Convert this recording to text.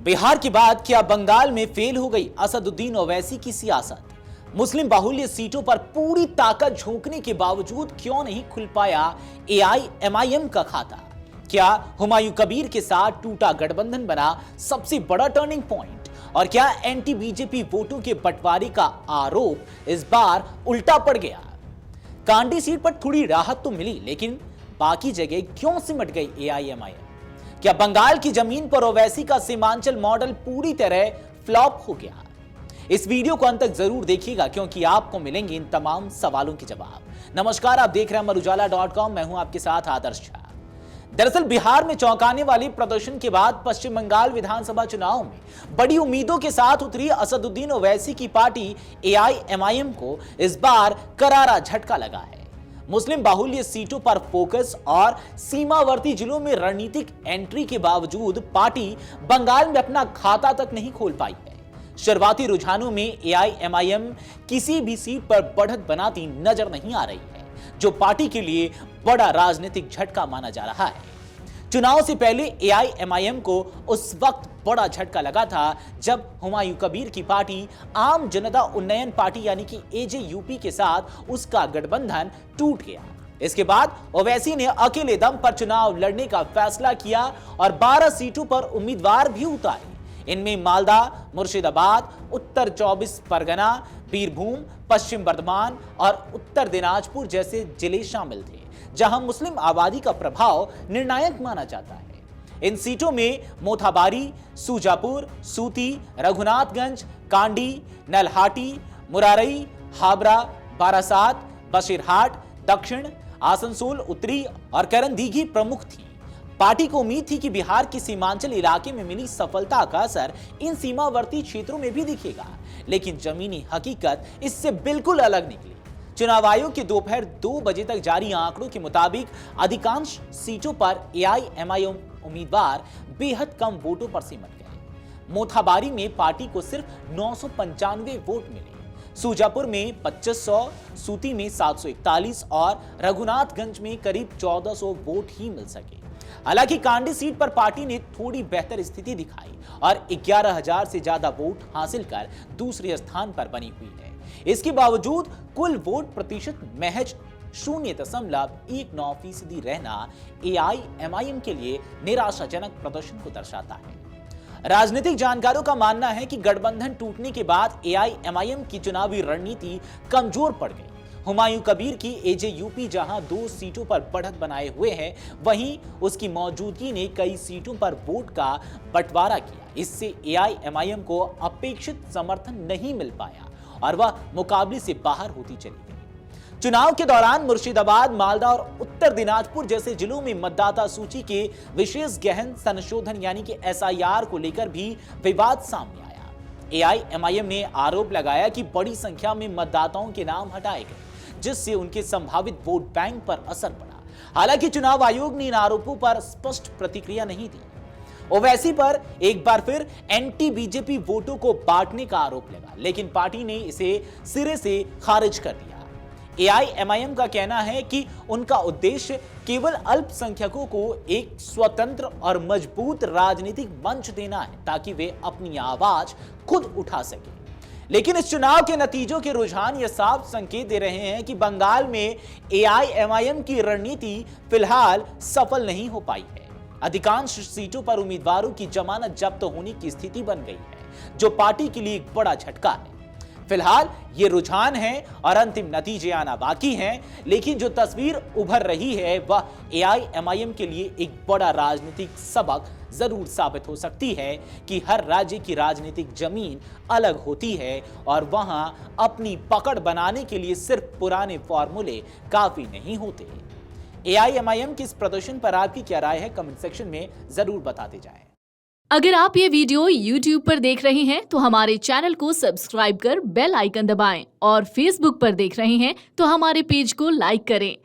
बिहार के बाद क्या बंगाल में फेल हो गई असदुद्दीन ओवैसी की सियासत? मुस्लिम बाहुल्य सीटों पर पूरी ताकत झोंकने के बावजूद क्यों नहीं खुल पाया एआईएमआईएम का खाता? क्या हुमायूं कबीर के साथ टूटा गठबंधन बना सबसे बड़ा टर्निंग पॉइंट? और क्या एंटी बीजेपी वोटों के बंटवारे का आरोप इस बार उल्टा पड़ गया? कांडी सीट पर थोड़ी राहत तो मिली, लेकिन बाकी जगह क्यों सिमट गई एआईएमआईएम? क्या बंगाल की जमीन पर ओवैसी का सीमांचल मॉडल पूरी तरह फ्लॉप हो गया? इस वीडियो को अंत तक जरूर देखिएगा, क्योंकि आपको मिलेंगे इन तमाम सवालों के जवाब। नमस्कार, आप देख रहे हैं अमरुजाला.com। मैं हूं आपके साथ आदर्श झा। दरअसल बिहार में चौंकाने वाले प्रदर्शन के बाद पश्चिम बंगाल विधानसभा चुनाव में बड़ी उम्मीदों के साथ उतरी असदुद्दीन ओवैसी की पार्टी एआईएमआईएम को इस बार करारा झटका लगा है। मुस्लिम बाहुल्य सीटों पर फोकस और सीमावर्ती जिलों में रणनीतिक एंट्री के बावजूद पार्टी बंगाल में अपना खाता तक नहीं खोल पाई है। शुरुआती रुझानों में एआईएमआईएम किसी भी सीट पर बढ़त बनाती नजर नहीं आ रही है, जो पार्टी के लिए बड़ा राजनीतिक झटका माना जा रहा है। चुनाव से पहले एआईएमआईएम को उस वक्त बड़ा झटका लगा था जब हुमायूं कबीर की पार्टी आम जनता उन्नयन पार्टी यानी कि एजेयूपी के साथ उसका गठबंधन टूट गया। इसके बाद ओवैसी ने अकेले दम पर चुनाव लड़ने का फैसला किया और 12 सीटों पर उम्मीदवार भी उतारे। इनमें मालदा, मुर्शिदाबाद, उत्तर 24 परगना, बीरभूम, पश्चिम बर्धमान और उत्तर दिनाजपुर जैसे जिले शामिल थे, जहां मुस्लिम आबादी का प्रभाव निर्णायक माना जाता है। इन सीटों में मोथाबारी, सूजापुर, सूती, रघुनाथगंज, कांडी, नलहाटी, मुरारई, हाबरा, बारासात, बशीरहाट, दक्षिण, आसनसोल उत्तरी और करंदीघी प्रमुख थी। पार्टी को उम्मीद थी कि बिहार के सीमांचल इलाके में मिली सफलता का असर इन सीमावर्ती क्षेत्रों में भी दिखेगा, लेकिन जमीनी हकीकत इससे बिल्कुल अलग निकली। चुनाव आयोग के दोपहर 2 बजे तक जारी आंकड़ों के मुताबिक अधिकांश सीटों पर एआईएमआईएम उम्मीदवार बेहद कम वोटों पर सिमट गए। मोथाबारी में पार्टी को सिर्फ 995 वोट मिले, सूजापुर में 2500, सूती में 741 और रघुनाथगंज में करीब 1400 वोट ही मिल सके। हालांकि कांडी सीट पर पार्टी ने थोड़ी बेहतर स्थिति दिखाई और 11,000 से ज्यादा वोट हासिल कर दूसरे स्थान पर बनी हुई है। इसके बावजूद कुल वोट प्रतिशत महज 0.19% रहना एआईएमआईएम के लिए निराशाजनक प्रदर्शन को दर्शाता है। राजनीतिक जानकारों का मानना है कि गठबंधन टूटने के बाद एआईएमआईएम की चुनावी रणनीति कमजोर पड़ गई। हुमायूं कबीर की एजेयूपी जहां 2 सीटों पर बढ़त बनाए हुए है, वहीं उसकी मौजूदगी ने कई सीटों पर वोट का बंटवारा किया। इससे एआईएमआईएम को अपेक्षित समर्थन नहीं मिल पाया और वह मुकाबले से बाहर होती चली गई। चुनाव के दौरान मुर्शिदाबाद, मालदा और उत्तर दिनाजपुर जैसे जिलों में मतदाता सूची के विशेष गहन संशोधन यानी कि एसआईआर को लेकर भी विवाद सामने आया। एआईएमआईएम ने आरोप लगाया कि बड़ी संख्या में मतदाताओं के नाम हटाए गए, जिससे उनके संभावित वोट बैंक पर असर पड़ा। हालांकि चुनाव आयोग ने इन आरोपों पर स्पष्ट प्रतिक्रिया नहीं दी। ओवैसी पर एक बार फिर एंटी बीजेपी वोटों को बांटने का आरोप लगा, लेकिन पार्टी ने इसे सिरे से खारिज कर दिया। एआईएमआईएम का कहना है कि उनका उद्देश्य केवल अल्पसंख्यकों को एक स्वतंत्र और मजबूत राजनीतिक मंच देना है, ताकि वे अपनी आवाज खुद उठा सके। लेकिन इस चुनाव के नतीजों के रुझान यह साफ संकेत दे रहे हैं कि बंगाल में एआईएमआईएम की रणनीति फिलहाल सफल नहीं हो पाई है। अधिकांश सीटों पर उम्मीदवारों की जमानत जब्त होने की स्थिति बन गई है, जो पार्टी के लिए एक बड़ा झटका है। फिलहाल ये रुझान है और अंतिम नतीजे आना बाकी हैं, लेकिन जो तस्वीर उभर रही है वह एआईएमआईएम के लिए एक बड़ा राजनीतिक सबक जरूर साबित हो सकती है कि हर राज्य की राजनीतिक जमीन अलग होती है और वहां अपनी पकड़ बनाने के लिए सिर्फ पुराने फॉर्मूले काफी नहीं होते। एआईएमआईएम के इस प्रदर्शन पर आपकी क्या राय है, कमेंट सेक्शन में जरूर बताते जाएं। अगर आप ये वीडियो YouTube पर देख रहे हैं तो हमारे चैनल को सब्सक्राइब कर बेल आइकन दबाएं और Facebook पर देख रहे हैं तो हमारे पेज को लाइक करें।